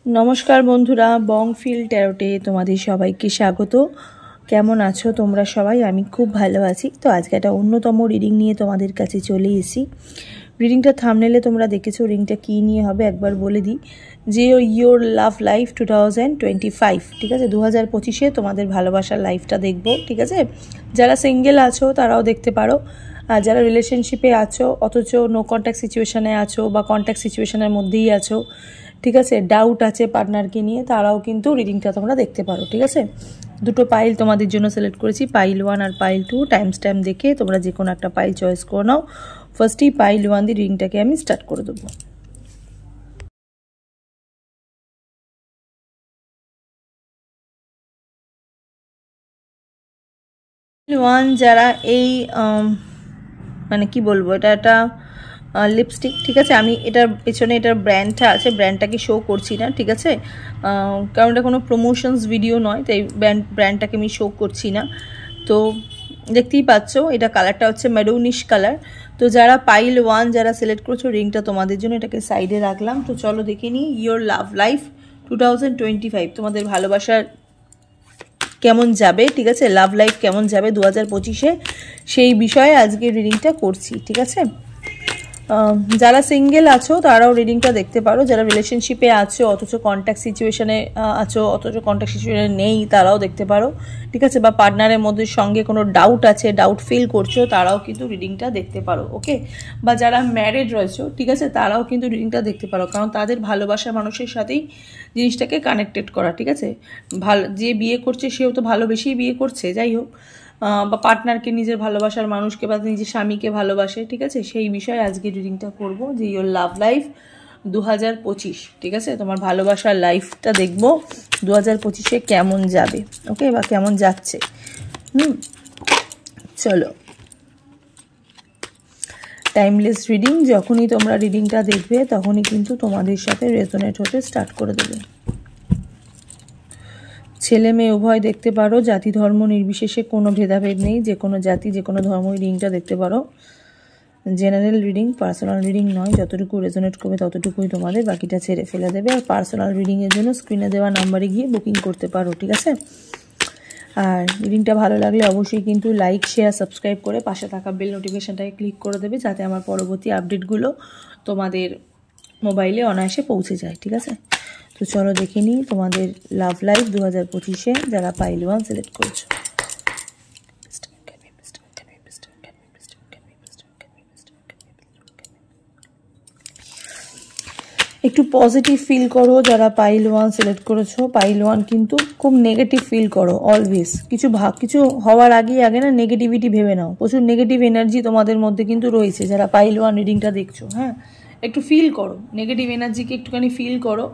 नमस्कार बंधुरा बंगफिल टैरोटे तुम्हारे सबाइके स्वागत। केमन आछो तोमरा सबाई? आमी खूब भालो आछि। तो आज के एक अन्यतम रिडिंग निये तोमादेर काछे चले एसेछि। रिडिंगटा थामनेले तोमरा देखेछो। रिडिंगटा कि निये होबे एकबार बोले दिई जे योर लाभ लाइफ 2025 ठीक आछे। 2025 तोमादेर भालोबासार लाइफटा देखबो ठीक आछे। जारा सिंगल आछो ताराओ देखते पारो, আর যারা রিলেশনশিপে আছো অথচ নো কন্ট্যাক্ট সিচুয়েশনে আছো বা কন্ট্যাক্ট সিচুয়েশনের মধ্যেই আছো ঠিক আছে, ডাউট আছে পার্টনারকে নিয়ে, তারাও কিন্তু রিডিংটা তোমরা দেখতে পারো ঠিক আছে। দুটো পাইল তোমাদের জন্য সিলেক্ট করেছি, পাইল 1 আর পাইল 2। টাইম স্ট্যাম্প দেখে তোমরা যে কোনো একটা পাইল চয়েস করে নাও। ফার্স্টেই পাইল 1 দিয়ে রিডিংটাকে আমি স্টার্ট করে দেবো। ওয়ান যারা এই মানে কি বলবো, এটা একটা লিপস্টিক ঠিক আছে। আমি এটার পেছনে এটার ব্র্যান্ডটা আছে, ব্র্যান্ডটাকে শো করছি না ঠিক আছে, কারণ এটা কোনো প্রমোশনস ভিডিও নয়, তাই ব্র্যান্ডটাকে আমি শো করছি না। তো দেখতেই পাচ্ছ এটা কালারটা হচ্ছে মেরুনিশ কালার। তো যারা পাইল 1 যারা সিলেক্ট করছো রিংটা তোমাদের জন্য, এটাকে সাইডে রাখলাম। তো চলো দেখে নিই ইয়োর লাভ লাইফ 2025 তোমাদের ভালোবাসার কেমন যাবে ঠিক আছে, লাভ লাইফ কেমন যাবে 2025-এ, সেই বিষয়ে আজকে রিডিংটা করছি ঠিক আছে। যারা সিঙ্গেল আছো তারাও রিডিংটা দেখতে পারো, যারা রিলেশনশিপে আছো অথচ কন্ট্যাক্ট সিচুয়েশনে আছো অথচ কন্ট্যাক্ট সিচুয়েশনে নেই তারাও দেখতে পারো ঠিক আছে, বা পার্টনারের মধ্যে সঙ্গে কোনো ডাউট আছে, ডাউট ফিল করছো, তারাও কিন্তু রিডিংটা দেখতে পারো ওকে। বা যারা ম্যারিড রয়েছো ঠিক আছে, তারাও কিন্তু রিডিংটা দেখতে পারো, কারণ তাদের ভালোবাসার মানুষের সাথেই জিনিসটাকে কানেক্টেড করা ঠিক আছে। যে বিয়ে করছে সেও তো ভালোবেসেই বিয়ে করছে, যাই হোক, বা পার্টনারকে নিজের ভালোবাসার মানুষকে বা নিজের স্বামীকে ভালোবাসে ঠিক আছে, সেই বিষয়ে আজকে রিডিংটা করব যে ইয়োর লাভ লাইফ 2025 ঠিক আছে। তোমার ভালোবাসার লাইফটা দেখবো 2025-এ কেমন যাবে ওকে, বা কেমন যাচ্ছে। চলো, টাইমলেস রিডিং। যখনই তোমরা রিডিংটা দেখবে তখনই কিন্তু তোমাদের সাথে রেজোনেট হতে স্টার্ট করে দেবে। ছেলে মেয়ে উভয় দেখতে পারো, জাতি ধর্ম নির্বিশেষে কোনো ভেদাভেদ নেই, যে কোনো জাতি যে কোনো ধর্ম রিডিংটা দেখতে পারো। জেনারেল রিডিং, পার্সোনাল রিডিং নয়, যতটুকু রেজোনেট করবে ততটুকুই তোমাদের, বাকিটা ছেড়ে ফেলে দেবে। আর পার্সোনাল রিডিংয়ের জন্য স্ক্রিনে দেওয়া নাম্বারে গিয়ে বুকিং করতে পারো ঠিক আছে। আর রিডিংটা ভালো লাগলে অবশ্যই কিন্তু লাইক শেয়ার সাবস্ক্রাইব করে পাশে থাকা বেল নোটিফিকেশানটাকে ক্লিক করে দেবে, যাতে আমার পরবর্তী আপডেটগুলো তোমাদের মোবাইলে অনায়াসে পৌঁছে যায় ঠিক আছে। তো চলো দেখে নিই তোমাদের লাভ লাইফ 2025-এ যারা পাইল 1 সিলেক্ট করছো। একটু পজিটিভ ফিল করো যারা পাইল 1 সিলেক্ট করেছো। পাইল 1 কিন্তু খুব নেগেটিভ ফিল করো অলওয়েজ, কিছু হওয়ার আগে না নেগেটিভিটি ভেবে নাও, প্রচুর নেগেটিভ এনার্জি তোমাদের মধ্যে কিন্তু রয়েছে যারা পাইল 1 রিডিংটা দেখছো। হ্যাঁ, একটু ফিল করো নেগেটিভ এনার্জিকে, একটুখানি ফিল করো।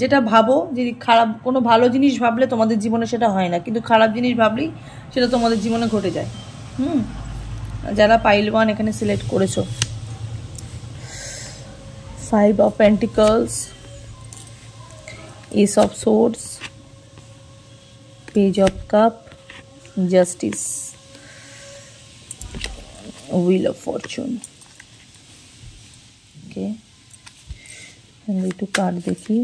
যেটা ভাবো, যে খারাপ কোনো ভালো জিনিস ভাবলে তোমাদের জীবনে সেটা হয় না, কিন্তু খারাপ জিনিস ভাবলেই সেটা তোমাদের জীবনে ঘটে যায়। যারা পাইল 1 এখানে সিলেক্ট করেছো, 5 of Pentacles, Ace of Swords, Page of Cup, Justice, Wheel of Fortune. Okay, আমি একটু কার্ড দেখি।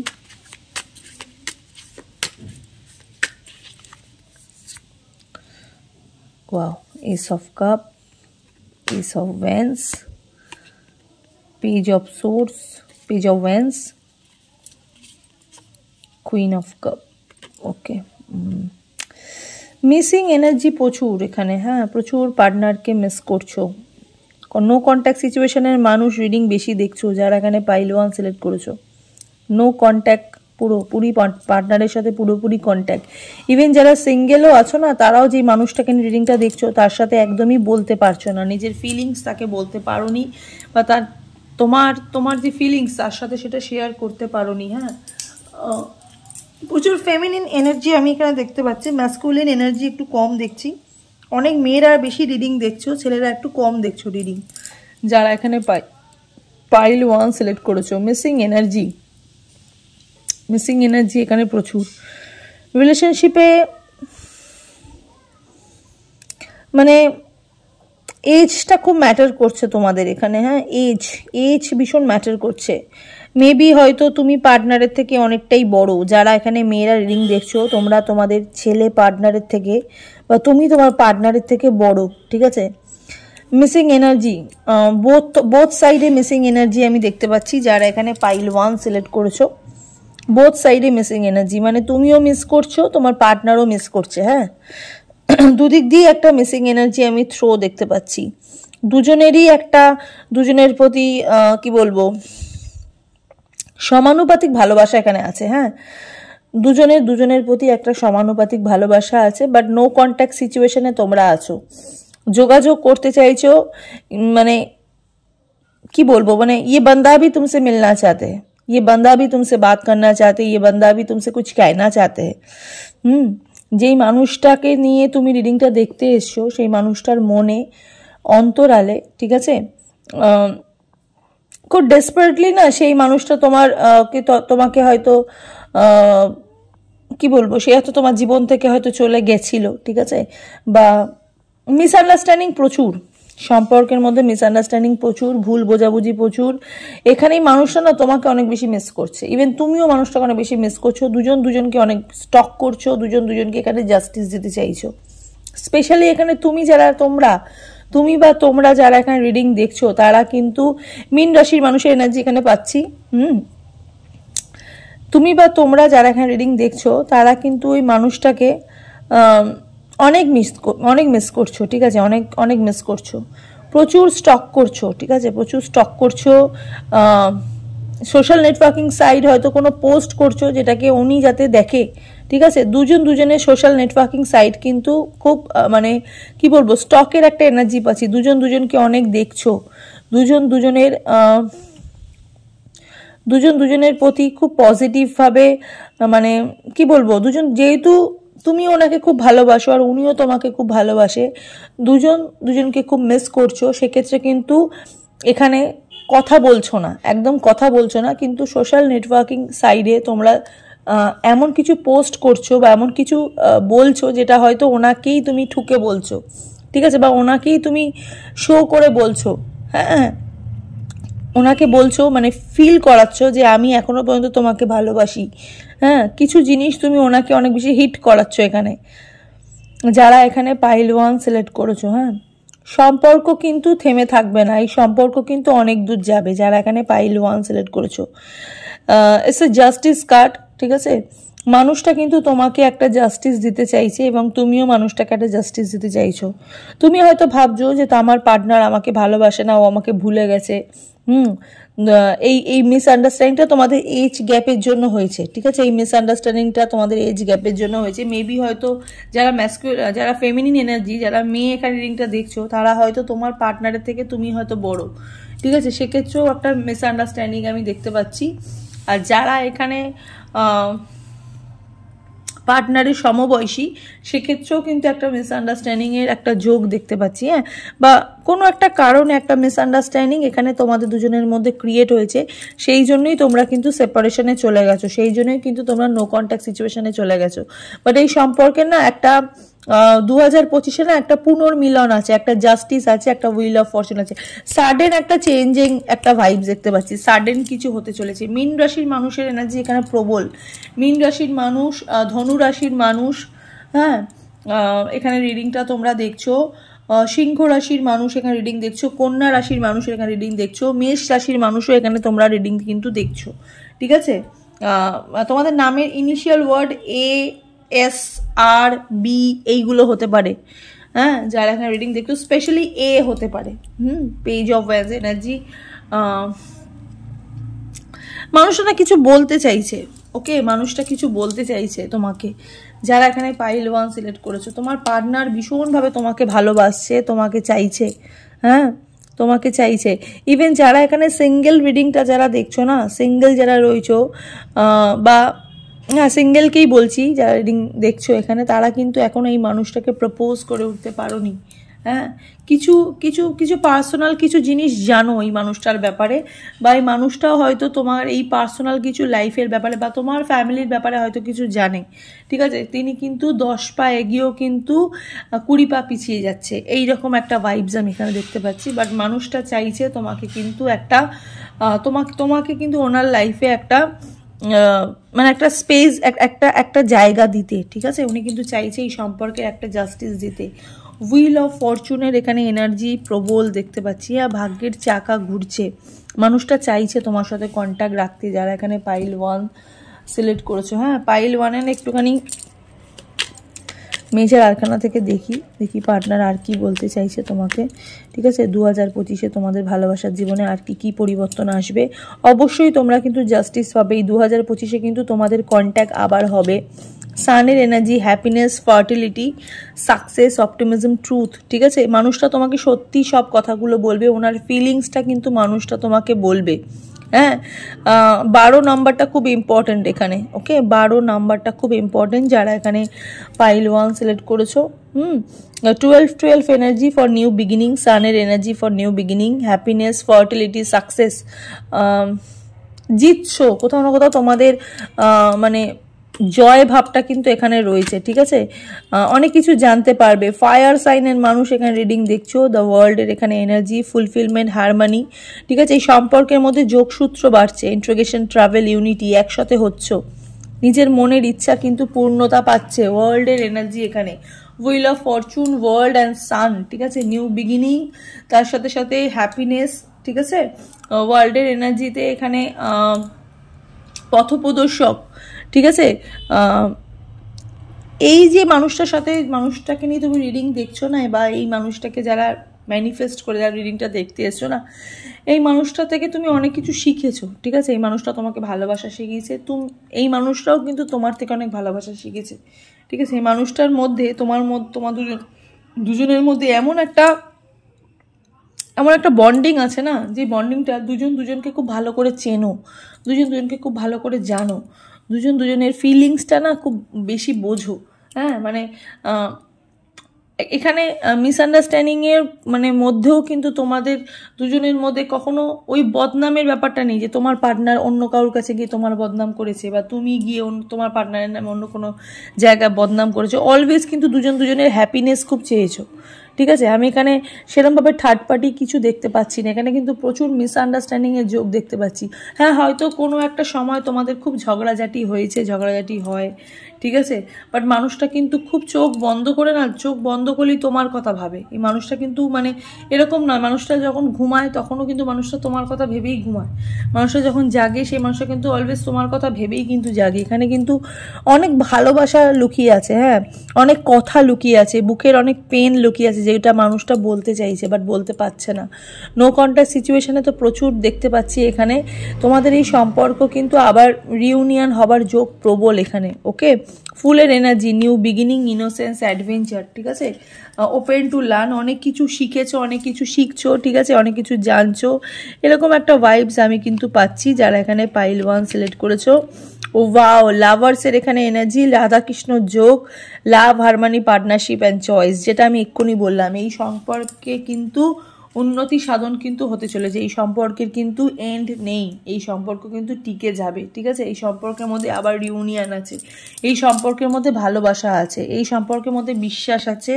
Wow, Ace of Cup, Ace of Wands, Page of Swords, Page of Wands, Queen of Cup. Okay, missing energy প্রচুর এখানে। হ্যাঁ, প্রচুর পার্টনারকে miss করছো, no contact সিচুয়েশনের মানুষ রিডিং বেশি দেখছো যারা এখানে পাইল 1 সিলেক্ট করেছো। নো কন্ট্যাক্ট, পুরোপুরি পার্টনারের সাথে পুরোপুরি কন্ট্যাক্ট। ইভেন যারা সিঙ্গেলও আছো না, তারাও যে মানুষটাকে রিডিংটা দেখছো তার সাথে একদমই বলতে পারছো না, নিজের ফিলিংস তাকে বলতে পারোনি, বা তার তোমার যে ফিলিংস তার সাথে সেটা শেয়ার করতে পারোনি। হ্যাঁ, প্রচুর ফেমিনিন এনার্জি আমি এখানে দেখতে পাচ্ছি, ম্যাসকুলিন এনার্জি একটু কম দেখছি। অনেক মেয়েরা বেশি রিডিং দেখছো, ছেলেরা একটু কম দেখছো রিডিং। যারা এখানে পাইল 1 সিলেক্ট করেছো, মিসিং এনার্জি এখানে প্রচুর। রিলেশনশিপে মানে এজটা খুব ম্যাটার করছে তোমাদের এখানে। হ্যাঁ, এজ ভীষণ ম্যাটার করছে। মেবি হয়তো তুমি পার্টনারের থেকে অনেকটাই বড়। যারা এখানে মেয়েরা রিডিং দেখছো, তোমরা তোমাদের ছেলে পার্টনারের থেকে বা তুমি তোমার পার্টনারের থেকে বড়, ঠিক আছে। মিসিং এনার্জি, বোথ সাইডে মিসিং এনার্জি আমি দেখতে পাচ্ছি। যারা এখানে পাইল 1 সিলেক্ট করেছো, বোথ সাইডে মিসিং এনার্জি, মানে তুমিও মিস করছো, তোমার পার্টনারও মিস করছে। হ্যাঁ, দুদিক দিয়ে একটা মিসিং এনার্জি আমি থ্রো দেখতে পাচ্ছি। দুজনেরই একটা দুজনের প্রতি কি বলবো, সমানুপাতিক ভালোবাসা এখানে আছে। হ্যাঁ, দুজনের প্রতি একটা সমানুপাতিক ভালোবাসা আছে, বাট নো কন্ট্যাক্ট সিচুয়েশনে তোমরা আছো। যোগাযোগ করতে চাইছো, মানে কি বলবো, মানে ये बंदा भी तुमसे मिलना चाहते हैं, ये बंदा भी तुमसे बात करना चाहते हैं, ये बंदा भी तुमसे कुछ कहना चाहते हैं। যেই মানুষটাকে নিয়ে তুমি রিডিংটা দেখতে এসছো, সেই মানুষটার মনে অন্তরালে, ঠিক আছে, খুব ডেসপারেটলি না সেই মানুষটা তোমাকে হয়তো কি বলবো, সে হয়তো তোমার জীবন থেকে হয়তো চলে গেছিল, ঠিক আছে, বা মিসআন্ডারস্ট্যান্ডিং প্রচুর, সম্পর্কের মধ্যে মিসআন্ডারস্ট্যান্ডিং প্রচুর, ভুল বোঝাবুঝি প্রচুর। এখানেই মানুষটা না তোমাকে অনেক বেশি মিস করছে, ইভেন তুমিও মানুষটাকে অনেক বেশি মিস করছো। দুজনকে অনেক স্টক করছো, দুজনকে এখানে জাস্টিস দিতে চাইছো। স্পেশালি এখানে তুমি বা তোমরা যারা এখানে রিডিং দেখছো, তারা কিন্তু মীন রাশির মানুষের এনার্জি এখানে পাচ্ছি। তুমি বা তোমরা যারা এখানে রিডিং দেখছো, তারা কিন্তু ওই মানুষটাকে অনেক মিস করছো, ঠিক আছে, অনেক মিস করছো, প্রচুর স্টক করছো, ঠিক আছে, প্রচুর স্টক করছো। সোশ্যাল নেটওয়ার্কিং সাইট হয়তো কোনো পোস্ট করছো যেটাকে উনি যাতে দেখে, ঠিক আছে। দুজনের সোশ্যাল নেটওয়ার্কিং সাইট কিন্তু খুব মানে কি বলবো, স্টকের একটা এনার্জি পাচ্ছি। দুজনকে অনেক দেখছো, দুজনের প্রতি খুব পজিটিভভাবে, মানে কি বলবো, যেহেতু তুমি ওনাকে খুব ভালোবাসো আর উনিও তোমাকে খুব ভালোবাসে, দুজনকে খুব মিস করছো। সেক্ষেত্রে কিন্তু এখানে কথা বলছো না, একদম কথা বলছো না, কিন্তু সোশ্যাল নেটওয়ার্কিং সাইডে তোমরা এমন কিছু পোস্ট করছো বা এমন কিছু বলছো যেটা হয়তো ওনাকেই তুমি ঠুকে বলছো, ঠিক আছে, বা ওনাকেই তুমি শো করে বলছো। হ্যাঁ, ওনাকে বলছো, মানে ফিল করাচ্ছ যে আমি এখনো পর্যন্ত তোমাকে ভালোবাসি। হ্যাঁ, কিছু জিনিস তুমি ওনাকে অনেক বেশি হিট করাচ্ছ এখানে, যারা এখানে পাইল 1 সিলেক্ট করেছো। হ্যাঁ, সম্পর্ক কিন্তু থেমে থাকবে না, এই সম্পর্ক কিন্তু অনেক দূর যাবে। যারা এখানে পাইল 1 সিলেক্ট করেছো, ইটস এ জাস্টিস কার্ড, ঠিক আছে। মানুষটা কিন্তু তোমাকে একটা জাস্টিস দিতে চাইছে এবং তুমিও মানুষটাকে একটা জাস্টিস দিতে চাইছো। তুমি হয়তো ভাবছো যে আমার পার্টনার আমাকে ভালোবাসে না, ও আমাকে ভুলে গেছে। এই মিসআন্ডারস্ট্যান্ডিংটা তোমাদের এজ গ্যাপের জন্য হয়েছে, ঠিক আছে, এই মিসআন্ডারস্ট্যান্ডিংটা তোমাদের এজ গ্যাপের জন্য হয়েছে। মেবি হয়তো যারা ফেমিনিন এনার্জি, যারা মেয়ে এখানে রিডিংটা দেখছো, তারা হয়তো তোমার পার্টনারের থেকে তুমি হয়তো বড়, ঠিক আছে, সেক্ষেত্রেও একটা মিসআন্ডারস্ট্যান্ডিং আমি দেখতে পাচ্ছি। আর যারা এখানে পার্টনারের সমবয়সী, সেক্ষেত্রেও কিন্তু একটা মিসআন্ডারস্ট্যান্ডিংয়ের একটা যোগ দেখতে পাচ্ছি। হ্যাঁ, বা কোনো একটা কারণে একটা মিসআন্ডারস্ট্যান্ডিং এখানে তোমাদের দুজনের মধ্যে ক্রিয়েট হয়েছে, সেই জন্যই তোমরা কিন্তু সেপারেশনে চলে গেছো, সেই জন্যই কিন্তু তোমরা নো কন্ট্যাক্ট সিচুয়েশনে চলে গেছো। বাট এই সম্পর্কের না একটা 2025-এ না একটা পুনর্মিলন আছে, একটা জাস্টিস আছে, একটা হুইল অফ ফরচুন আছে। সাডেন একটা চেঞ্জিং একটা ভাইবস দেখতে পাচ্ছি, সাডেন কিছু হতে চলেছে। মীন রাশির মানুষের এনার্জি এখানে প্রবল। মীন রাশির মানুষ, ধনু রাশির মানুষ, হ্যাঁ, এখানে রিডিংটা তোমরা দেখছো। সিংহ রাশির মানুষ এখানে রিডিং দেখছো, কন্যা রাশির মানুষ এখানে রিডিং দেখছো, মেষ রাশির মানুষও এখানে তোমরা রিডিং কিন্তু দেখছো, ঠিক আছে। তোমাদের নামের ইনিশিয়াল ওয়ার্ড ASRB এইগুলো হতে পারে। হ্যাঁ, যারা এখানে রিডিং দেখছো, স্পেশালি A হতে পারে। পেজ অফ ওয়ান্স এনার্জি, মানুষটা না কিছু বলতে চাইছে, ওকে, মানুষটা কিছু বলতে চাইছে তোমাকে। যারা এখানে পাইল 1 সিলেক্ট করেছো, তোমার পার্টনার ভীষণভাবে তোমাকে ভালোবাসছে, তোমাকে চাইছে। হ্যাঁ, তোমাকে চাইছে। ইভেন যারা এখানে সিঙ্গেল রিডিংটা যারা দেখছো না, সিঙ্গেল যারা রয়েছো, বা হ্যাঁ সিঙ্গেলকেই বলছি, যারা রিডিং দেখছো এখানে, তারা কিন্তু এখন এই মানুষটাকে প্রপোজ করে উঠতে পারোনি। হ্যাঁ, কিছু কিছু কিছু পার্সোনাল কিছু জিনিস জানো এই মানুষটার ব্যাপারে, বা এই মানুষটাও হয়তো তোমার এই পার্সোনাল কিছু লাইফের ব্যাপারে বা তোমার ফ্যামিলির ব্যাপারে হয়তো কিছু জানে, ঠিক আছে। তিনি কিন্তু 10 পা এগিয়েও কিন্তু 20 পা পিছিয়ে যাচ্ছে, এইরকম একটা ভাইবস আমি এখানে দেখতে পাচ্ছি। বাট মানুষটা চাইছে তোমাকে কিন্তু একটা তোমাকে কিন্তু ওনার লাইফে একটা মানে একটা স্পেস, একটা একটা জায়গা দিতে, ঠিক আছে। উনি কিন্তু চাইছে এই সম্পর্কে একটা জাস্টিস দিতে। হুইল অফ ফরচুনের এখানে এনার্জি প্রবল দেখতে পাচ্ছি। আর ভাগ্যের চাকা ঘুরছে, মানুষটা চাইছে তোমার সাথে কন্ট্যাক্ট রাখতে। যারা এখানে পাইল 1 সিলেক্ট করেছো, হ্যাঁ, পাইল 1-এর একটুখানি মেজর আরকানা থেকে দেখি পার্টনার আর কি বলতে চাইছে তোমাকে, ঠিক আছে। 2025-এ তোমাদের ভালোবাসার জীবনে আর কি পরিবর্তন আসবে। অবশ্যই তোমরা কিন্তু জাস্টিস পাবে। এই 2025-এ কিন্তু তোমাদের কন্ট্যাক্ট আবার হবে। সানের energy, happiness, fertility, success, optimism, truth, ঠিক আছে। মানুষটা তোমাকে সত্যি সব কথাগুলো বলবে, ওনার ফিলিংসটা কিন্তু মানুষটা তোমাকে বলবে। হ্যাঁ, 12 নাম্বারটা খুব ইম্পর্টেন্ট এখানে, ওকে। 12 নাম্বারটা খুব ইম্পর্টেন্ট যারা এখানে পাইল 1 সিলেক্ট করেছো। 12 এনার্জি ফর নিউ বিগিনিং, সানের energy for new beginning, happiness, fertility, success. জিতছো কোথাও না কোথাও, তোমাদের মানে জয় ভাবটা কিন্তু এখানে রয়েছে, ঠিক আছে। অনেক কিছু জানতে পারবে। ফায়ার সাইনের মানুষ এখানে রিডিং দেখছো। দ্য ওয়ার্ল্ডের এখানে এনার্জি, ফুলফিলমেন্ট, হারমানি, ঠিক আছে। এই সম্পর্কের মধ্যে যোগসূত্র বাড়ছে, ইন্ট্রোগেশন, ট্রাভেল, ইউনিটি, একসাথে হচ্ছ। নিজের মনের ইচ্ছা কিন্তু পূর্ণতা পাচ্ছে। ওয়ার্ল্ডের এনার্জি এখানে, wheel of fortune, world and sun, ঠিক আছে। নিউ বিগিনিং, তার সাথে সাথে হ্যাপিনেস, ঠিক আছে। ওয়ার্ল্ডের এনার্জিতে এখানে পথপ্রদর্শক, ঠিক আছে। এই যে মানুষটার সাথে, মানুষটাকে নিয়ে তুমি রিডিং দেখছো না, বা এই মানুষটাকে যারা ম্যানিফেস্ট করে যারা রিডিংটা দেখতে এসছো না, এই মানুষটা থেকে তুমি অনেক কিছু শিখেছো, ঠিক আছে। এই মানুষটা তোমাকে ভালোবাসা শিখিয়েছে, এই মানুষটাও কিন্তু তোমার থেকে অনেক ভালোবাসা শিখেছে, ঠিক আছে। এই মানুষটার মধ্যে তোমার দুজনের মধ্যে এমন একটা বন্ডিং আছে না, যে বন্ডিংটা দুজনকে খুব ভালো করে চেনো, দুজনকে খুব ভালো করে জানো, দুজনের ফিলিংসটা না খুব বেশি বোঝো। হ্যাঁ, মানে এখানে মিসআন্ডারস্ট্যান্ডিংয়ের মানে মধ্যেও কিন্তু তোমাদের দুজনের মধ্যে কখনো ওই বদনামের ব্যাপারটা নেই, যে তোমার পার্টনার অন্য কারোর কাছে গিয়ে তোমার বদনাম করেছে, বা তুমি গিয়ে তোমার পার্টনারের নামে অন্য কোনো জায়গায় বদনাম করেছো। অলওয়েজ কিন্তু দুজনের হ্যাপিনেস খুব চেয়েছো, ঠিক আছে। আমি এখানে সেরকমভাবে থার্ড পার্টি কিছু দেখতে পাচ্ছি না, এখানে কিন্তু প্রচুর মিসআন্ডারস্ট্যান্ডিংয়ের যোগ দেখতে পাচ্ছি। হ্যাঁ, হয়তো কোনো একটা সময় তোমাদের খুব ঝগড়াঝাটি হয়, ঠিক আছে। বাট মানুষটা কিন্তু খুব চোখ বন্ধ করলেই তোমার কথা ভাবে। এই মানুষটা কিন্তু মানে এরকম নয়, মানুষটা যখন ঘুমায় তখনও কিন্তু মানুষটা তোমার কথা ভেবেই ঘুমায়, মানুষটা যখন জাগে সেই মানুষটা কিন্তু অলওয়েজ তোমার কথা ভেবেই কিন্তু জাগে। এখানে কিন্তু অনেক ভালোবাসা লুকিয়ে আছে, হ্যাঁ, অনেক কথা লুকিয়ে আছে, বুকের অনেক পেন লুকিয়ে আছে, যেটা মানুষটা বলতে চাইছে বাট বলতে পারছে না। নো কন্ট্যাক্ট সিচুয়েশনে তো প্রচুর দেখতে পাচ্ছি এখানে। তোমাদের এই সম্পর্ক কিন্তু আবার রিউনিয়ন হবার যোগ প্রবল এখানে, ওকে। ফুলের energy, new beginning, innocence, adventure, ঠিক আছে। ওপেন টু লার্ন, অনেক কিছু শিখেছো, অনেক কিছু শিখছো, ঠিক আছে, অনেক কিছু জানছো, এরকম একটা ভাইবস আমি কিন্তু পাচ্ছি যারা এখানে পাইল 1 সিলেক্ট করেছো। ও ওয়াও, লাভার্সের এখানে এনার্জি, রাধাকৃষ্ণ যোগ, লাভ, হারমানি, পার্টনারশিপ অ্যান্ড চয়েস, যেটা আমি এক্ষুনি বললাম। এই সম্পর্কে কিন্তু উন্নতি সাধন কিন্তু হতে চলেছে, এই সম্পর্কের কিন্তু এন্ড নেই, এই সম্পর্ক কিন্তু টিকে যাবে, ঠিক আছে। এই সম্পর্কের মধ্যে আবার রিউনিয়ন আছে, এই সম্পর্কের মধ্যে ভালোবাসা আছে, এই সম্পর্কের মধ্যে বিশ্বাস আছে,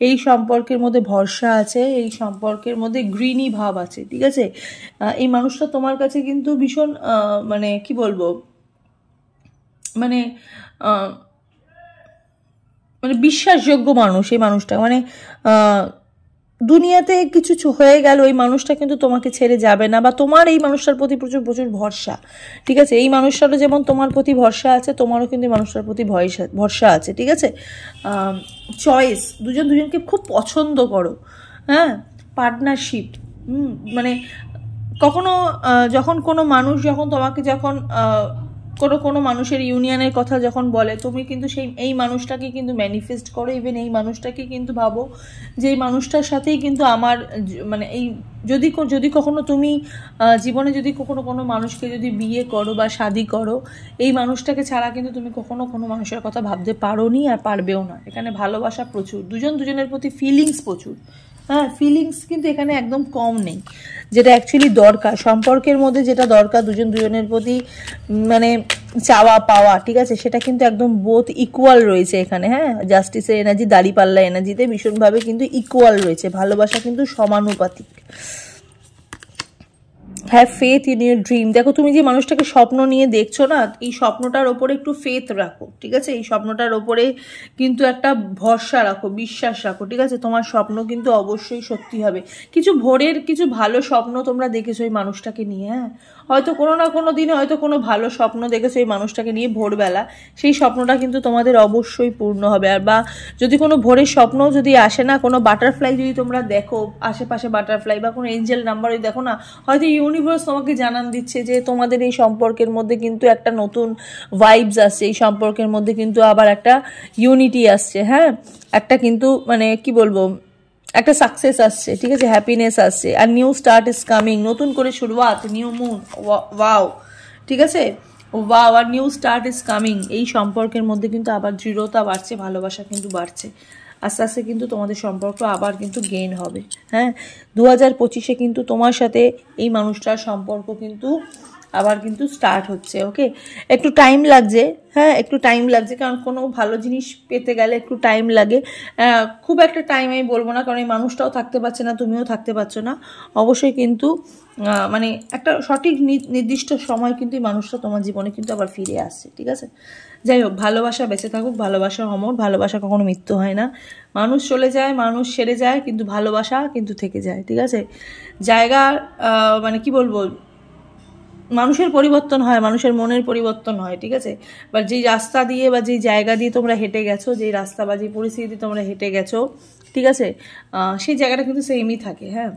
এই সম্পর্কের মধ্যে ভরসা আছে, এই সম্পর্কের মধ্যে গ্রিনি ভাব আছে, ঠিক আছে। এই মানুষটা তোমার কাছে কিন্তু ভীষণ মানে কি বলবো, মানে মানে বিশ্বাসযোগ্য মানুষ এই মানুষটা। মানে দুনিয়াতে কিছু হয়ে গেল, এই মানুষটা কিন্তু তোমাকে ছেড়ে যাবে না, বা তোমার এই মানুষটার প্রতি প্রচুর প্রচুর ভরসা, ঠিক আছে। এই মানুষটারও যেমন তোমার প্রতি ভরসা আছে, তোমারও কিন্তু এই মানুষটার প্রতি ভরসা আছে, ঠিক আছে। চয়েস, দুজনকে খুব পছন্দ করো, হ্যাঁ। পার্টনারশিপ, মানে কখনো যখন কোনো মানুষ যখন তোমাকে কোনো মানুষের ইউনিয়নের কথা যখন বলে, তুমি কিন্তু এই মানুষটাকে কিন্তু ম্যানিফেস্ট করো। ইভেন এই মানুষটাকে কিন্তু ভাবো যে এই মানুষটার সাথেই কিন্তু আমার মানে এই যদি কখনো তুমি জীবনে যদি কোনো মানুষকে যদি বিয়ে করো বা শাদি করো, এই মানুষটাকে ছাড়া কিন্তু তুমি কখনো কোনো মানুষের কথা ভাবতে পারো নি আর পারবেও না। এখানে ভালোবাসা প্রচুর, দুজনের প্রতি ফিলিংস প্রচুর। হ্যাঁ, ফিলিংস কিন্তু এখানে একদম কম নেই, যেটা অ্যাকচুয়ালি দরকার সম্পর্কের মধ্যে, যেটা দরকার দুজনের প্রতি মানে চাওয়া পাওয়া, ঠিক আছে, সেটা কিন্তু একদম বোথ ইকুয়াল রয়েছে এখানে। হ্যাঁ, জাস্টিসের এনার্জি, দাড়িপাল্লা এনার্জিতে ভীষণভাবে কিন্তু ইকুয়াল রয়েছে, ভালোবাসা কিন্তু সমানুপাতিক। Have faith in your dream. দেখো তুমি যে মানুষটাকে স্বপ্ন নিয়ে দেখছো না, এই স্বপ্নটার ওপরে একটু ফেথ রাখো, ঠিক আছে, এই স্বপ্নটার ওপরে কিন্তু একটা ভরসা রাখো, বিশ্বাস রাখো, ঠিক আছে, তোমার স্বপ্ন কিন্তু অবশ্যই সত্যি হবে। কিছু ভোরের কিছু ভালো স্বপ্ন তোমরা দেখেছো এই মানুষটাকে নিয়ে। হ্যাঁ, হয়তো কোনো না কোনো দিনে হয়তো কোনো ভালো স্বপ্ন দেখেছো এই মানুষটাকে নিয়ে ভোরবেলা, সেই স্বপ্নটা কিন্তু তোমাদের অবশ্যই পূর্ণ হবে। আর বা যদি কোনো ভোরের স্বপ্ন যদি আসে না, কোনো বাটারফ্লাই যদি তোমরা দেখো আশেপাশে, বাটারফ্লাই বা কোনো এঞ্জেল নাম্বার যদি দেখো না, হয়তো ইউনিভার্স তোমাকে জানান দিচ্ছে যে তোমাদের এই সম্পর্কের মধ্যে কিন্তু একটা নতুন ভাইবস আসছে, এই সম্পর্কের মধ্যে কিন্তু আবার একটা ইউনিটি আসছে। হ্যাঁ, একটা কিন্তু মানে কি বলবো, একটা সাকসেস আসছে, ঠিক আছে, হ্যাপিনেস আসছে। আর নিউ স্টার্ট ইজ কামিং, নতুন করে শুরুয়াত, নিউ মুন, ওয়াও, ঠিক আছে, ওয়াও, আর নিউ স্টার্ট ইজ কামিং। এই সম্পর্কের মধ্যে কিন্তু আবার দৃঢ়তা বাড়ছে, ভালোবাসা কিন্তু বাড়ছে, আস্তে আস্তে কিন্তু তোমাদের সম্পর্ক আবার কিন্তু গেইন হবে। হ্যাঁ, 2025-এ কিন্তু তোমার সাথে এই মানুষটার সম্পর্ক কিন্তু আবার কিন্তু স্টার্ট হচ্ছে। ওকে, একটু টাইম লাগছে, হ্যাঁ একটু টাইম লাগছে, কারণ কোনো ভালো জিনিস পেতে গেলে একটু টাইম লাগে। খুব একটা টাইম আমি বলবো না, কারণ এই মানুষটাও থাকতে পারছে না, তুমিও থাকতে পারছো না। অবশ্যই কিন্তু মানে একটা সঠিক নির্দিষ্ট সময় কিন্তু এই মানুষটা তোমার জীবনে কিন্তু আবার ফিরে আসছে, ঠিক আছে। যাই হোক, ভালোবাসা বেঁচে থাকুক, ভালোবাসা অমর, ভালোবাসা কখনো মৃত্যু হয় না। মানুষ চলে যায়, মানুষ সেরে যায়, কিন্তু ভালোবাসা কিন্তু থেকে যায়, ঠিক আছে। জায়গা মানে কি বলবো, মানুষের পরিবর্তন হয়, মানুষের মনের পরিবর্তন হয়, ঠিক আছে। বা যেই রাস্তা দিয়ে বা যেই জায়গা দিয়ে তোমরা হেঁটে গেছো, যেই রাস্তা বা যেই পরিস্থিতি তোমরা হেঁটে গেছো, ঠিক আছে, সেই জায়গাটা কিন্তু সেমই থাকে। হ্যাঁ,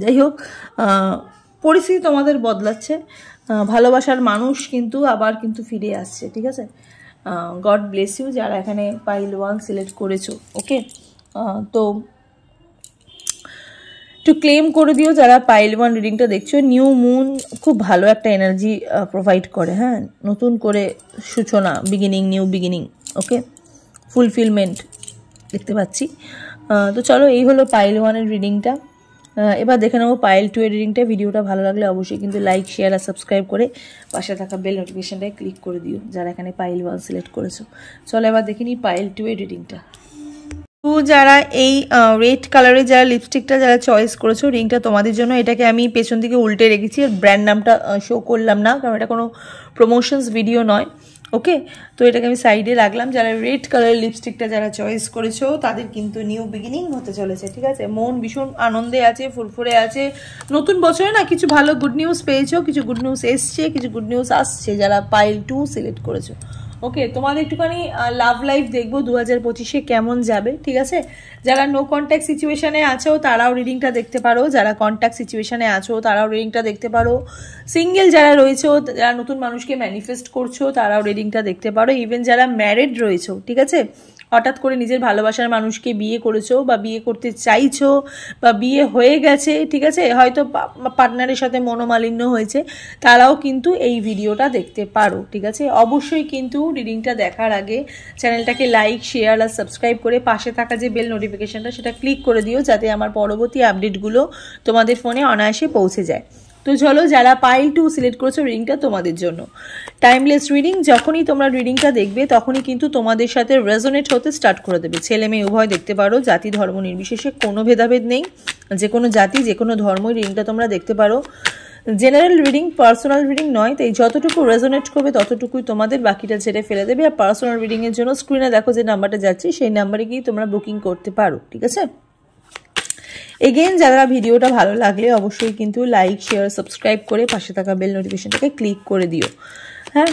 যাই হোক, পরিস্থিতি তোমাদের বদলাচ্ছে, ভালোবাসার মানুষ কিন্তু আবার কিন্তু ফিরে আসছে, ঠিক আছে। গড ব্লেস ইউ যারা এখানে পাইল 1 সিলেক্ট করেছো। ওকে, তো একটু ক্লেম করে দিও যারা পাইল 1 রিডিংটা দেখছো। নিউ মুন খুব ভালো একটা এনার্জি প্রোভাইড করে। হ্যাঁ, নতুন করে সূচনা, বিগিনিং, নিউ বিগিনিং। ওকে, ফুলফিলমেন্ট দেখতে পাচ্ছি। তো চলো, এই হলো পাইল 1-এর রিডিংটা। এবার দেখে নেবো পাইল 2-এর রিডিংটা। ভিডিওটা ভালো লাগলে অবশ্যই কিন্তু লাইক, শেয়ার আর সাবস্ক্রাইব করে পাশে থাকা বেল নোটিফিকেশনটায় ক্লিক করে দিও যারা এখানে পাইল 1 সিলেক্ট করেছো। চলো এবার দেখে নিই পাইল 2-এর রিডিংটা। যারা এই রেড কালারের যারা লিপস্টিকটা যারা চয়েস করেছো, রিংটা তোমাদের জন্য। এটাকে আমি পেছন দিকে উল্টে রেখেছি, আর ব্র্যান্ড নামটা শো করলাম না, কারণ এটা কোনো প্রমোশনস ভিডিও নয়। ওকে, তো এটাকে আমি সাইডে রাখলাম। যারা রেড কালারের লিপস্টিকটা যারা চয়েস করেছো তাদের কিন্তু নিউ বিগিনিং হতে চলেছে, ঠিক আছে। মন ভীষণ আনন্দে আছে, ফুরফুরে আছে। নতুন বছরে না কিছু ভালো গুড নিউজ পেয়েছো, কিছু গুড নিউজ এসছে, কিছু গুড নিউজ আসছে যারা পাইল 2 সিলেক্ট করেছো। ওকে, তোমাদের একটুখানি লাভ লাইফ দেখবো 2025-এ কেমন যাবে, ঠিক আছে। যারা নো কন্ট্যাক্ট সিচুয়েশনে আছো তারাও রিডিংটা দেখতে পারো, যারা কন্ট্যাক্ট সিচুয়েশনে আছো তারাও রিডিংটা দেখতে পারো। সিঙ্গেল যারা রয়েছো, যারা নতুন মানুষকে ম্যানিফেস্ট করছো তারাও রিডিংটা দেখতে পারো। ইভেন যারা ম্যারিড রয়েছো, ঠিক আছে, হঠাৎ করে নিজের ভালোবাসার মানুষকে বিয়ে করেছো বা বিয়ে করতে চাইছো বা বিয়ে হয়ে গেছে, ঠিক আছে, হয়তো পার্টনারের সাথে মনোমালিন্য হয়েছে, তারাও কিন্তু এই ভিডিওটা দেখতে পারো, ঠিক আছে। অবশ্যই কিন্তু রিডিংটা দেখার আগে চ্যানেলটাকে লাইক, শেয়ার আর সাবস্ক্রাইব করে পাশে থাকা যে বেল নোটিফিকেশনটা সেটা ক্লিক করে দিও, যাতে আমার পরবর্তী আপডেটগুলো তোমাদের ফোনে অনায়াসে পৌঁছে যায়। তো চলো, যারা পাইল 2 সিলেক্ট করেছো, রিডিংটা তোমাদের জন্য। টাইমলেস রিডিং, যখনই তোমরা রিডিংটা দেখবে তখনই কিন্তু তোমাদের সাথে রেজোনেট হতে স্টার্ট করে দেবে। ছেলে মেয়ে উভয় দেখতে পারো, জাতি ধর্ম নির্বিশেষে কোনো ভেদাভেদ নেই, যে কোনো জাতি যে কোনো ধর্মই রিডিংটা তোমরা দেখতে পারো। জেনারেল রিডিং, পার্সোনাল রিডিং নয়, তাই যতটুকু রেজোনেট করবে ততটুকুই তোমাদের, বাকিটা ছেড়ে ফেলে দেবে। আর পার্সোনাল রিডিংয়ের জন্য স্ক্রিনে দেখো যে নাম্বারটা যাচ্ছে, সেই নাম্বারে গিয়ে তোমরা বুকিং করতে পারো, ঠিক আছে। এগেন, যারা ভিডিওটা ভালো লাগলে অবশ্যই কিন্তু লাইক, শেয়ার, সাবস্ক্রাইব করে পাশে থাকা বেল নোটিফিকেশনটাকে ক্লিক করে দিও। হ্যাঁ,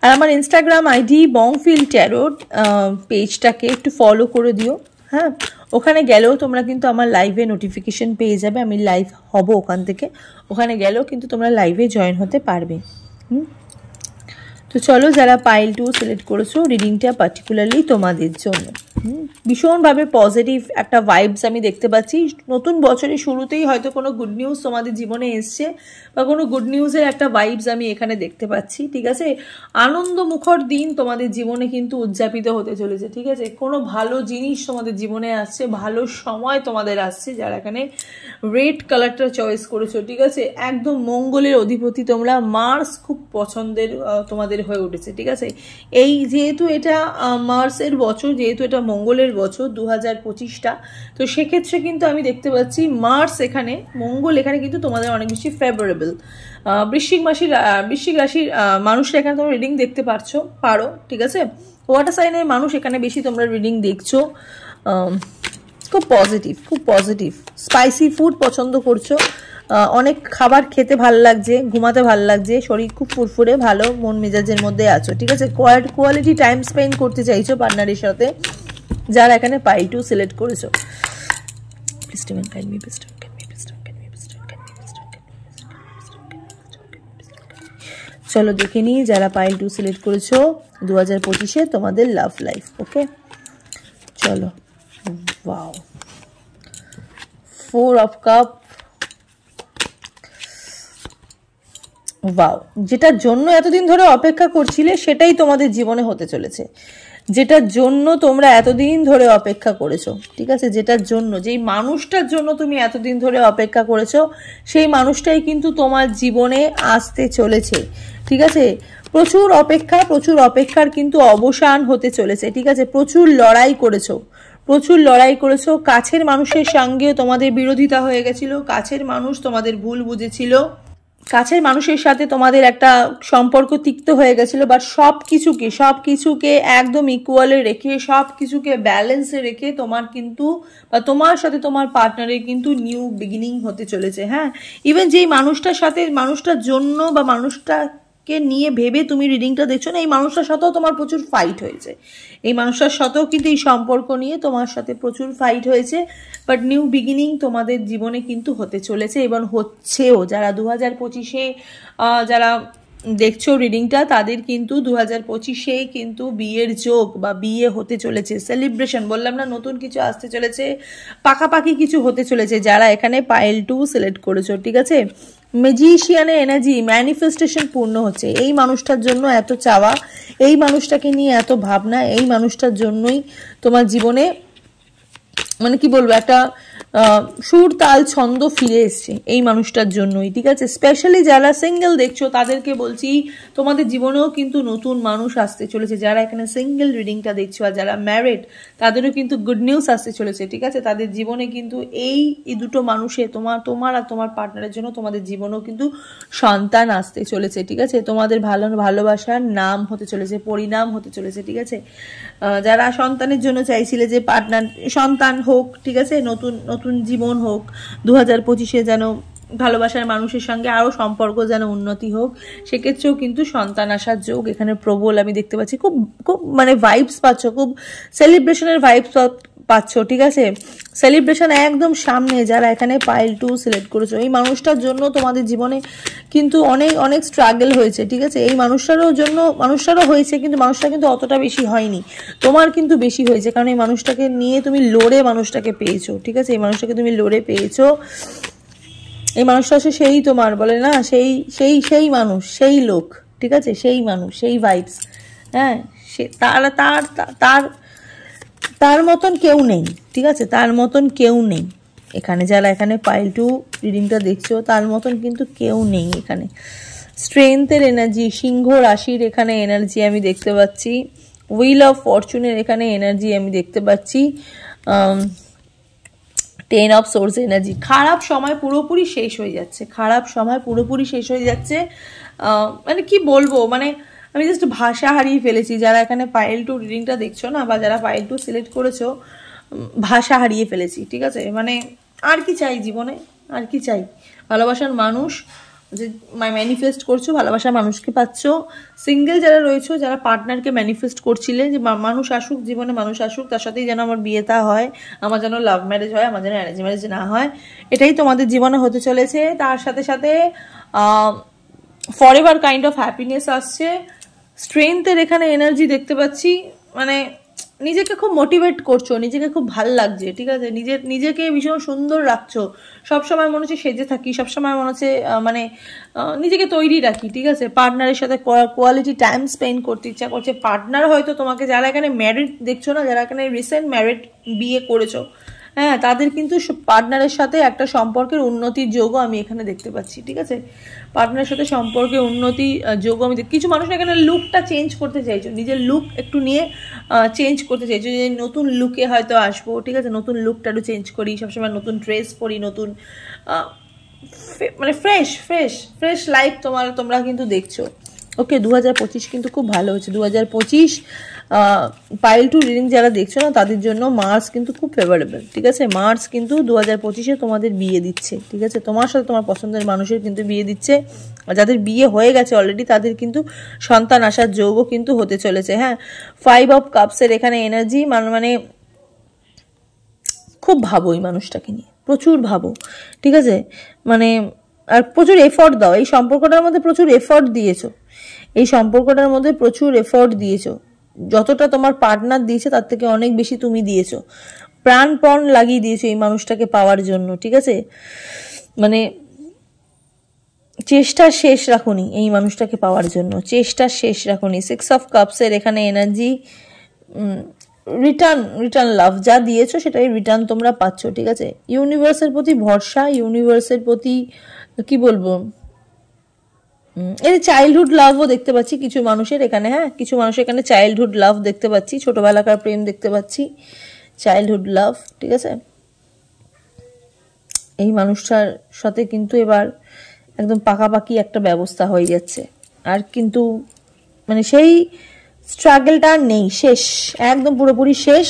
আর আমার ইনস্টাগ্রাম আইডি বংফিল ট্যারোট পেজটাকে একটু ফলো করে দিও। হ্যাঁ, ওখানে গেলেও তোমরা কিন্তু আমার লাইভে নোটিফিকেশন পেয়ে যাবে, আমি লাইভ হব ওখান থেকে, ওখানে গেলেও কিন্তু তোমরা লাইভে জয়েন হতে পারবে। তো চলো, যারা পাইল 2 সিলেক্ট করেছো, রিডিংটা পার্টিকুলারলি তোমাদের জন্য। ভীষণভাবে পজিটিভ একটা ভাইবস আমি দেখতে পাচ্ছি। নতুন বছরের শুরুতেই হয়তো কোনো গুড নিউজ তোমাদের জীবনে এসছে, বা কোনো গুড নিউজের একটা ভাইবস আমি এখানে দেখতে পাচ্ছি, ঠিক আছে। আনন্দ মুখর দিন তোমাদের জীবনে কিন্তু উদযাপিত হতে চলেছে, ঠিক আছে। কোনো ভালো জিনিস তোমাদের জীবনে আসছে, ভালো সময় তোমাদের আসছে। যারা এখানে রেড কালারটা চয়েস করেছো, ঠিক আছে, একদম মঙ্গলের অধিপতি তোমরা, মার্স খুব পছন্দের তোমাদের হয়ে উঠেছে, ঠিক আছে। এই যেহেতু এটা মার্সের বছর, যেহেতু এটা মঙ্গলের বছর 2025টা, তো সেক্ষেত্রে কিন্তু আমি দেখতে পাচ্ছি মার্স এখানে, মঙ্গল এখানে কিন্তু তোমাদের অনেক বেশি ফেভারেবল। বৃশ্চিক রাশির মানুষরা এখানে তোমরা রিডিং দেখতে পারো, ঠিক আছে। ওয়াটার সাইনের মানুষ এখানে বেশি তোমরা রিডিং দেখছো। খুব পজিটিভ স্পাইসি ফুড পছন্দ করছো, অনেক খাবার খেতে ভালো লাগছে, ঘুমাতে ভালো লাগছে, শরীর খুব ফুরফুরে, ভালো মন মেজাজের মধ্যে আছো, ঠিক আছে। কোয়ালিটি টাইম স্পেন্ড করতে চাইছো পার্টনারের সাথে, যারা এখানে পাইল 2 সিলেক্ট করেছো। চলো দেখে নিই যারা পাইল 2 সিলেক্ট করেছো 2025-এ তোমাদের লাভ লাইফ। ওকে, চলো। Wow, 4 of cup. ওয়াও, যেটার জন্য এতদিন ধরে অপেক্ষা করছিলে সেটাই তোমাদের জীবনে হতে চলেছে, যেটার জন্য তোমরা এতদিন ধরে অপেক্ষা করেছো, ঠিক আছে। যেটার জন্য, যেই মানুষটার জন্য তুমি এতদিন ধরে অপেক্ষা করেছো, সেই মানুষটাই কিন্তু তোমার জীবনে আসতে চলেছে, ঠিক আছে। প্রচুর অপেক্ষার কিন্তু অবসান হতে চলেছে, ঠিক আছে। প্রচুর লড়াই করেছো, কাছের মানুষের সঙ্গেও তোমাদের বিরোধিতা হয়ে গেছিল, কাছের মানুষ তোমাদের ভুল বুঝেছিল, কাছের মানুষের সাথে তোমাদের একটা সম্পর্ক তিক্ত হয়ে গেছিল, বাট সবকিছুকে একদম ইকুয়ালে রেখে, সবকিছুকে ব্যালেন্সে রেখে তোমার কিন্তু, বা তোমার সাথে তোমার পার্টনারের কিন্তু নিউ বিগিনিং হতে চলেছে। হ্যাঁ, ইভেন যেই মানুষটার জন্য বা মানুষটাকে নিয়ে ভেবে তুমি রিডিংটা দেখছো না, এই মানুষটার সাথেও তোমার প্রচুর ফাইট হয়েছে, এই মানুষটার সাথেও কিন্তু এই সম্পর্ক নিয়ে তোমার সাথে প্রচুর ফাইট হয়েছে, বাট নিউ বিগিনিং তোমাদের জীবনে কিন্তু হতে চলেছে এবং হচ্ছেও। যারা 2025-এ যারা দেখছো রিডিংটা, তাদের কিন্তু 2025-এ কিন্তু বিয়ের যোগ বা বিয়ে হতে চলেছে, সেলিব্রেশন, বললাম না নতুন কিছু আসতে চলেছে, পাকাপাকি কিছু হতে চলেছে। যারা এখানে পাইল 2 সিলেক্ট করেছো, ঠিক আছে, ম্যাজিশিয়ানের এনার্জি, ম্যানিফেস্টেশন পূর্ণ হচ্ছে। এই মানুষটার জন্য এত চাওয়া, এই মানুষটাকে নিয়ে এত ভাবনা, এই মানুষটার জন্যই তোমার জীবনে, মানে কি বলবো, একটা সুর তাল ছন্দ ফিরে এসছে এই মানুষটার জন্যই, ঠিক আছে। স্পেশালি যারা সিঙ্গেল দেখছো তাদেরকে বলছি, তোমাদের জীবনেও কিন্তু নতুন মানুষ আসতে চলেছে। যারা এখানে সিঙ্গেল রিডিংটা দেখছো, আর যারা ম্যারিড, তাদেরও কিন্তু গুড নিউজ আসতে চলেছে, ঠিক আছে। তাদের জীবনে কিন্তু এই দুটো মানুষে, তোমার আর তোমার পার্টনারের জন্য তোমাদের জীবনেও কিন্তু সন্তান আসতে চলেছে, ঠিক আছে। তোমাদের ভালোবাসার নাম হতে চলেছে, পরিণাম হতে চলেছে, ঠিক আছে। যারা সন্তানের জন্য চাইছিলে যে পার্টনার সন্তান হোক, ঠিক আছে, নতুন জীবন হোক, 2025-এ যেন ভালোবাসার মানুষের সঙ্গে আরো সম্পর্ক যেন উন্নতি হোক, সেক্ষেত্রেও কিন্তু সন্তান আসার যোগ এখানে প্রবল আমি দেখতে পাচ্ছি। খুব মানে ভাইবস পাচ্ছ, খুব সেলিব্রেশনের ভাইবস পাচ্ছ, ঠিক আছে। সেলিব্রেশন একদম সামনে। যারা এখানে পাইল 2 সিলেক্ট করেছো, এই মানুষটার জন্য তোমাদের জীবনে কিন্তু অনেক স্ট্রাগল হয়েছে, ঠিক আছে। এই মানুষটারও হয়েছে, কিন্তু মানুষটা কিন্তু অতটা বেশি হয়নি, তোমার কিন্তু বেশি হয়েছে, কারণ এই মানুষটাকে নিয়ে তুমি লড়ে মানুষটাকে পেয়েছো, ঠিক আছে। এই মানুষটাকে তুমি লড়ে পেয়েছো, এই মানুষটা হচ্ছে সেই তোমার বলে না, সেই মানুষ, সেই লোক, ঠিক আছে, সেই মানুষ, সেই ভাইবস। হ্যাঁ, সে তার মতন কেউ নেই, ঠিক আছে, তার মতন কেউ নেই এখানে। যারা এখানে পাইল 2 রিডিংটা দেখছো, তার মতন কিন্তু কেউ নেই এখানে। স্ট্রেংথের এনার্জি, সিংহ রাশির এখানে এনার্জি আমি দেখতে পাচ্ছি, হুইল অফ ফরচুনের এখানে এনার্জি আমি দেখতে পাচ্ছি, 10 অফ সোর্স এনার্জি। খারাপ সময় পুরোপুরি শেষ হয়ে যাচ্ছে, মানে কি বলবো, মানে আমি জাস্ট ভাষা হারিয়ে ফেলেছি। যারা এখানে পাইল 2 রিডিংটা দেখছো না, বা যারা পাইল 2 সিলেক্ট করেছো, ভাষা হারিয়ে ফেলেছি, ঠিক আছে। মানে আর কি চাই জীবনে, আর কি চাই? ভালোবাসার মানুষ, যে ম্যানিফেস্ট করছো, ভালোবাসা মানুষকে পাচ্ছ। সিঙ্গেল যারা রয়েছো, যারা পার্টনারকে ম্যানিফেস্ট করছিলে যে মানুষ আসুক, জীবনে মানুষ আসুক, তার সাথেই যেন আমার বিয়েটা হয়, আমার যেন লাভ ম্যারেজ হয়, আমার যেন অ্যারেঞ্জ ম্যারেজ না হয়, এটাই তোমাদের জীবনে হতে চলেছে। তার সাথে সাথে ফরএভার কাইন্ড অফ হ্যাপিনেস আসছে। স্ট্রেংথের এখানে এনার্জি দেখতে পাচ্ছি, মানে নিজেকে খুব মোটিভেট করছো, নিজেকে খুব ভাল লাগছে, ঠিক আছে, নিজেকে ভীষণ সুন্দর রাখছো। সবসময় মনে হচ্ছে সেজে থাকি, সবসময় মনে হচ্ছে মানে নিজেকে তৈরি রাখি, ঠিক আছে। পার্টনারের সাথে কোয়ালিটি টাইম স্পেন্ড করতে ইচ্ছা করছে। পার্টনার হয়তো তোমাকে, যারা এখানে ম্যারিড দেখছো না, যারা এখানে রিসেন্ট ম্যারিড বিয়ে করেছো, হ্যাঁ, তাদের কিন্তু পার্টনারের সাথে একটা সম্পর্কের উন্নতির যোগও আমি এখানে দেখতে পাচ্ছি, ঠিক আছে। পার্টনারের সাথে সম্পর্কে উন্নতি যোগ আমি কিছু মানুষ এখানে লুকটা চেঞ্জ করতে চাইছো, নিজের লুক একটু নিয়ে চেঞ্জ করতে চাইছো, যে নতুন লুকে হয়তো আসবো, ঠিক আছে, নতুন লুকটা একটু চেঞ্জ করি, সবসময় নতুন ড্রেস পরি, নতুন মানে ফ্রেশ লাইফ তোমরা কিন্তু দেখছো। ওকে, 2025 কিন্তু খুব ভালো হচ্ছে। 2025 পাইল টু রিডিং যারা দেখছো না, তাদের জন্য মার্স কিন্তু খুব ফেভারেবল, ঠিক আছে। মার্স কিন্তু 2025-এ তোমাদের বিয়ে দিচ্ছে, ঠিক আছে। তোমার সাথে তোমার পছন্দের মানুষের কিন্তু বিয়ে দিচ্ছে। আর যাদের বিয়ে হয়ে গেছে অলরেডি, তাদের কিন্তু সন্তান আসার যোগও কিন্তু হতে চলেছে। হ্যাঁ, 5 অফ কাপসের এখানে এনার্জি, মানে খুব ভাবো এই মানুষটাকে নিয়ে, প্রচুর ভাবো, ঠিক আছে। মানে আর প্রচুর এফর্ট দাও, এই সম্পর্কটার মধ্যে প্রচুর এফর্ট দিয়েছো, এই সম্পর্কটার মধ্যে প্রচুর এফর্ট দিয়েছো। যতটা তোমার পার্টনার দিয়েছে তার থেকে অনেক বেশি তুমি দিয়েছো, প্রাণপণ লাগিয়ে দিয়েছো এই মানুষটাকে পাওয়ার জন্য, ঠিক আছে। মানে চেষ্টা শেষ রাখুনি এই মানুষটাকে পাওয়ার জন্য, চেষ্টা শেষ রাখুনি। 6 অফ কাপসের এখানে এনার্জি, রিটার্ন লাভ, যা দিয়েছো সেটাই রিটার্ন তোমরা পাচ্ছ, ঠিক আছে। ইউনিভার্সের প্রতি ভরসা, ইউনিভার্সের প্রতি কি বলবো, এই চাইল্ডহুড লাভও দেখতে পাচ্ছি কিছু মানুষের এখানে। হ্যাঁ, কিছু মানুষের এখানে চাইল্ডহুড লাভ দেখতে পাচ্ছি, ছোটবেলাকার প্রেম দেখতে পাচ্ছি, চাইল্ডহুড লাভ, ঠিক আছে। এই মানুষটার সাথে কিন্তু এবার একদম পাকাপাকি একটা ব্যবস্থা হয়ে যাচ্ছে। আর কিন্তু মানে সেই স্ট্রাগলটা নেই, শেষ, একদম পুরোপুরি শেষ।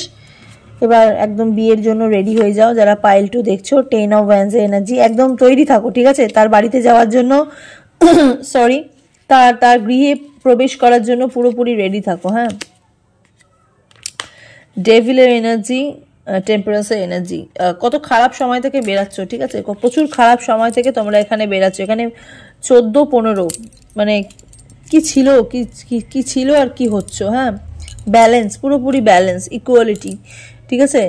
এবার একদম বিয়ের জন্য রেডি হয়ে যাও যারা পাইল টু দেখছো। 10 অফ ওয়ান্ডস এনার্জি, একদম তৈরি থাকো, ঠিক আছে, তার বাড়িতে যাওয়ার জন্য, সরি, তার গৃহে প্রবেশ করার জন্য পুরোপুরি রেডি থাকো। হ্যাঁ, ডেভিলের এনার্জি, টেম্পারেন্সের এনার্জি, কত খারাপ সময় থেকে বেরাচ্ছ, ঠিক আছে, প্রচুর খারাপ সময় থেকে তোমরা এখানে বেরাচ্ছ। এখানে 14-15 মানে কি ছিল, কি ছিল আর কি হচ্ছে। হ্যাঁ, ব্যালেন্স, পুরোপুরি ব্যালেন্স, ইকুয়ালিটি, ঠিক আছে।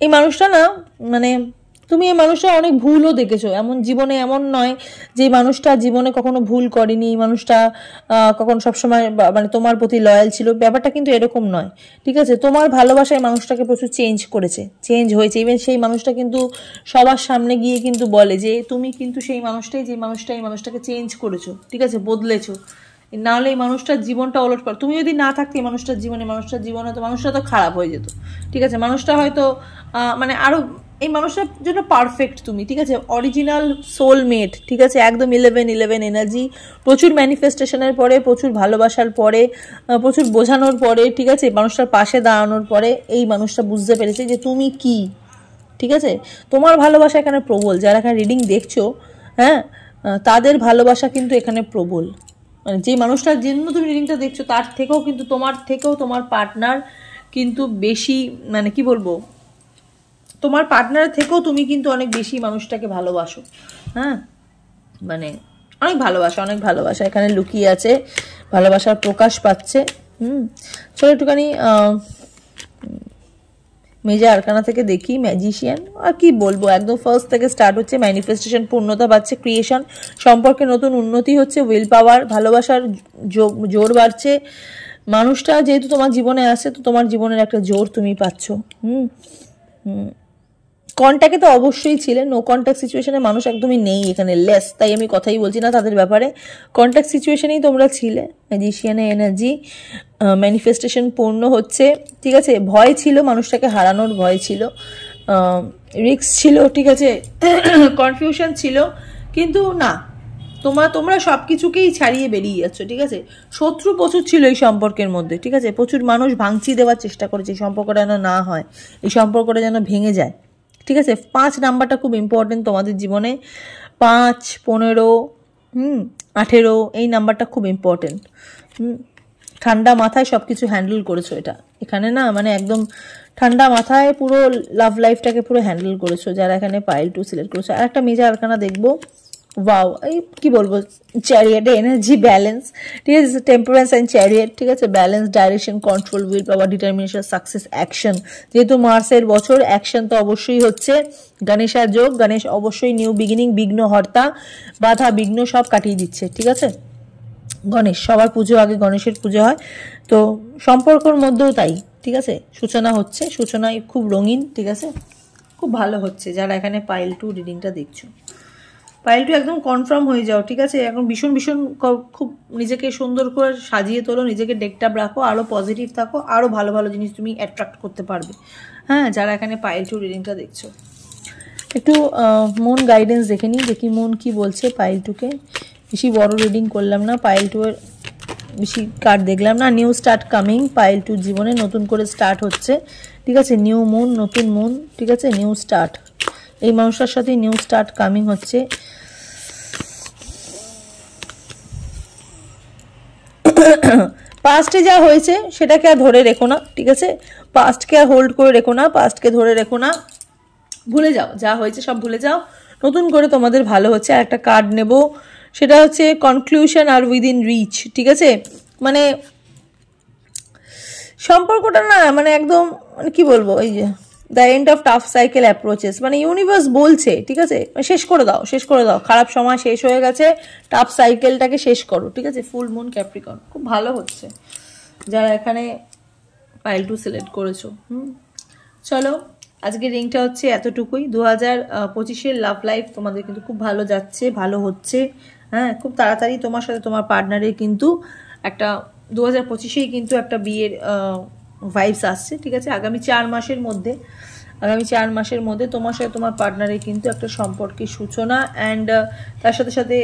এই মানুষটা না, মানে তুমি এই মানুষটা অনেক ভুলও দেখেছো, এমন জীবনে এমন নয় যে মানুষটা জীবনে কখনো ভুল করেনি, মানুষটা কখনো সবসময় মানে তোমার প্রতি লয়াল ছিল, ব্যাপারটা কিন্তু এরকম নয়, ঠিক আছে। তোমার ভালোবাসায় মানুষটাকে প্রচুর চেঞ্জ করেছে, চেঞ্জ হয়েছে। ইভেন সেই মানুষটা কিন্তু সবার সামনে গিয়ে কিন্তু বলে যে তুমি কিন্তু সেই মানুষটাই, যে মানুষটা এই মানুষটাকে চেঞ্জ করেছো, ঠিক আছে, বদলেছো, নাহলে এই মানুষটার জীবনটা ওলটপালট, তুমি যদি না থাকতে মানুষটার জীবনে তো মানুষটা তো খারাপ হয়ে যেত, ঠিক আছে। মানুষটা হয়তো মানে আরো, এই মানুষটার জন্য পারফেক্ট তুমি, ঠিক আছে, অরিজিনাল সোলমেট, ঠিক আছে, একদম 11 এনার্জি। প্রচুর ম্যানিফেস্টেশনের পরে, প্রচুর ভালোবাসার পরে, প্রচুর বোঝানোর পরে, ঠিক আছে, মানুষটার পাশে দাঁড়ানোর পরে এই মানুষটা বুঝতে পেরেছে যে তুমি কি, ঠিক আছে। তোমার ভালোবাসা এখানে প্রবল, যারা এখানে রিডিং দেখছো, হ্যাঁ, তাদের ভালোবাসা কিন্তু এখানে প্রবল। মানে যে মানুষটার জন্য তুমি রিডিংটা দেখছো তার থেকেও কিন্তু তোমার পার্টনার কিন্তু বেশি, মানে কি বলবো, তোমার পার্টনারের থেকেও তুমি কিন্তু অনেক বেশি মানুষটাকে ভালোবাসো। হ্যাঁ, মানে অনেক ভালোবাসা এখানে লুকিয়ে আছে, ভালোবাসার প্রকাশ পাচ্ছে। চলো একটুখানি মেজর আরকানা থেকে দেখি। ম্যাজিশিয়ান, আর কি বলবো, একদম ফার্স্ট থেকে স্টার্ট হচ্ছে ম্যানিফেস্টেশন, পূর্ণতা পাচ্ছে, ক্রিয়েশন, সম্পর্কে নতুন উন্নতি হচ্ছে, উইল পাওয়ার, ভালোবাসার জোর বাড়ছে। মানুষটা যেহেতু তোমার জীবনে আসছে, তো তোমার জীবনের একটা জোর তুমি পাচ্ছ। কন্ট্যাক্টে তো অবশ্যই ছিলে, নো কন্ট্যাক্ট সিচুয়েশনে মানুষ একদমই নেই এখানে, লেস, তাই আমি কথাই বলছি না তাদের ব্যাপারে। কন্ট্যাক্ট সিচুয়েশনেই তোমরা ছিলে। ম্যাজিশিয়ানের এনার্জি, ম্যানিফেস্টেশন পূর্ণ হচ্ছে, ঠিক আছে। ভয় ছিল, মানুষটাকে হারানোর ভয় ছিল, রিস্ক ছিল, ঠিক আছে, কনফিউশন ছিল, কিন্তু না, তোমরা সব কিছুকেই ছাড়িয়ে বেরিয়ে যাচ্ছ, ঠিক আছে। শত্রু প্রচুর ছিল এই সম্পর্কের মধ্যে, ঠিক আছে, প্রচুর মানুষ ভাঙচি দেওয়ার চেষ্টা করেছে এই সম্পর্কটা যেন না হয়, এই সম্পর্কটা যেন ভেঙে যায়, ঠিক আছে? 5 নাম্বারটা খুব ইম্পর্টেন্ট তোমাদের জীবনে। 5, 15, 18 এই নাম্বারটা খুব ইম্পর্টেন্ট। ঠান্ডা মাথায় সব কিছু হ্যান্ডেল করেছো এটা। এখানে না মানে একদম ঠান্ডা মাথায় পুরো লাভ লাইফটাকে পুরো হ্যান্ডেল করেছো যারা এখানে পাইল 2 সিলেক্ট করেছো। আর একটা মেজর আরকানা দেখবো, ওয়াও, এই কি বলবো, চ্যারিয়েটে এনার্জি ব্যালেন্স, ঠিক আছে? টেম্পারেন্স অ্যান্ড চ্যারিয়েট, ঠিক আছে? Balance, direction, control, will power, determination, success, action. যেহেতু মার্সের বছর, অ্যাকশন তো অবশ্যই হচ্ছে। গণেশার যোগ, গণেশ অবশ্যই নিউ বিগিনিং, বিঘ্ন হর্তা, বাধা বিঘ্ন সব কাটিয়ে দিচ্ছে, ঠিক আছে? গণেশ, সবার পুজো আগে গণেশের পুজো হয়, তো সম্পর্কর মধ্যেও তাই, ঠিক আছে? সূচনা হচ্ছে, সূচনায় খুব রঙিন, ঠিক আছে? খুব ভালো হচ্ছে যারা এখানে পাইল 2 রিডিংটা দেখছো। পাইল 2 একদম কনফার্ম হয়ে যাও, ঠিক আছে? এখন ভীষণ ভীষণ খুব নিজেকে সুন্দর করে সাজিয়ে তোলো, নিজেকে ডেকটাপ রাখো, আরও পজিটিভ থাকো, আরও ভালো ভালো জিনিস তুমি অ্যাট্রাক্ট করতে পারবে। হ্যাঁ, যারা এখানে পাইল 2 রিডিংটা দেখছো, একটু মন গাইডেন্স দেখে নিই, দেখি মন কি বলছে পাইল 2কে। বেশি বড় রিডিং করলাম না, পাইল 2 এর বেশি কার্ড দেখলাম না। নিউ স্টার্ট কামিং, পাইল 2 জীবনে নতুন করে স্টার্ট হচ্ছে, ঠিক আছে? নিউ মুন, নতুন মুন, ঠিক আছে? নিউ স্টার্ট, এই মানুষটার সাথে নিউ স্টার্ট কামিং হচ্ছে। পাস্টে যা হয়েছে সেটাকে আর ধরে রেখো না, ঠিক আছে? পাস্টকে আর হোল্ড করে রেখো না, পাস্টকে ধরে রেখো না, ভুলে যাও, যা হয়েছে সব ভুলে যাও। নতুন করে তোমাদের ভালো হচ্ছে। আর একটা কার্ড নেব, সেটা হচ্ছে কনক্লুশন আর উইদিন রিচ, ঠিক আছে? মানে সম্পর্কটা না মানে একদম মানে কি বলবো, এই যে the end of tough cycle approaches, মানে ইউনিভার্স বলছে, ঠিক আছে? শেষ করে দাও, শেষ করে দাও, খারাপ সময় শেষ হয়ে গেছে, টাফ সাইকেলটাকে শেষ করো, ঠিক আছে? ফুল মুন ক্যাপ্রিকন, খুব ভালো হচ্ছে যারা এখানে পাইল 2 সিলেক্ট করেছো। চলো, আজকের রিংটা হচ্ছে এতটুকুই। 2025-এর লাভ লাইফ তোমাদের কিন্তু খুব ভালো যাচ্ছে, ভালো হচ্ছে। হ্যাঁ, খুব তাড়াতাড়ি তোমার সাথে তোমার পার্টনারের কিন্তু একটা 2025-এই কিন্তু একটা বিয়ের ভাইবস আসছে, ঠিক আছে? আগামী 4 মাসের মধ্যে, আগামী 4 মাসের মধ্যে তোমার সাথে তোমার পার্টনারের কিন্তু একটা সম্পর্কের সূচনা অ্যান্ড তার সাথে সাথে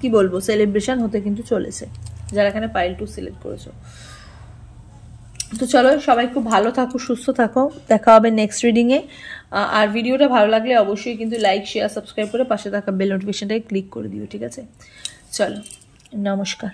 কি বলবো, সেলিব্রেশন হতে কিন্তু চলেছে যারা এখানে পাইল 2 সিলেক্ট করেছো। তো চলো, সবাই খুব ভালো থাকো, সুস্থ থাকো, দেখা হবে নেক্সট রিডিংয়ে। আর ভিডিওটা ভালো লাগলে অবশ্যই কিন্তু লাইক, শেয়ার, সাবস্ক্রাইব করে পাশে থাকা বেল নোটিফিকেশনটাকে ক্লিক করে দিও, ঠিক আছে? চলো, নমস্কার।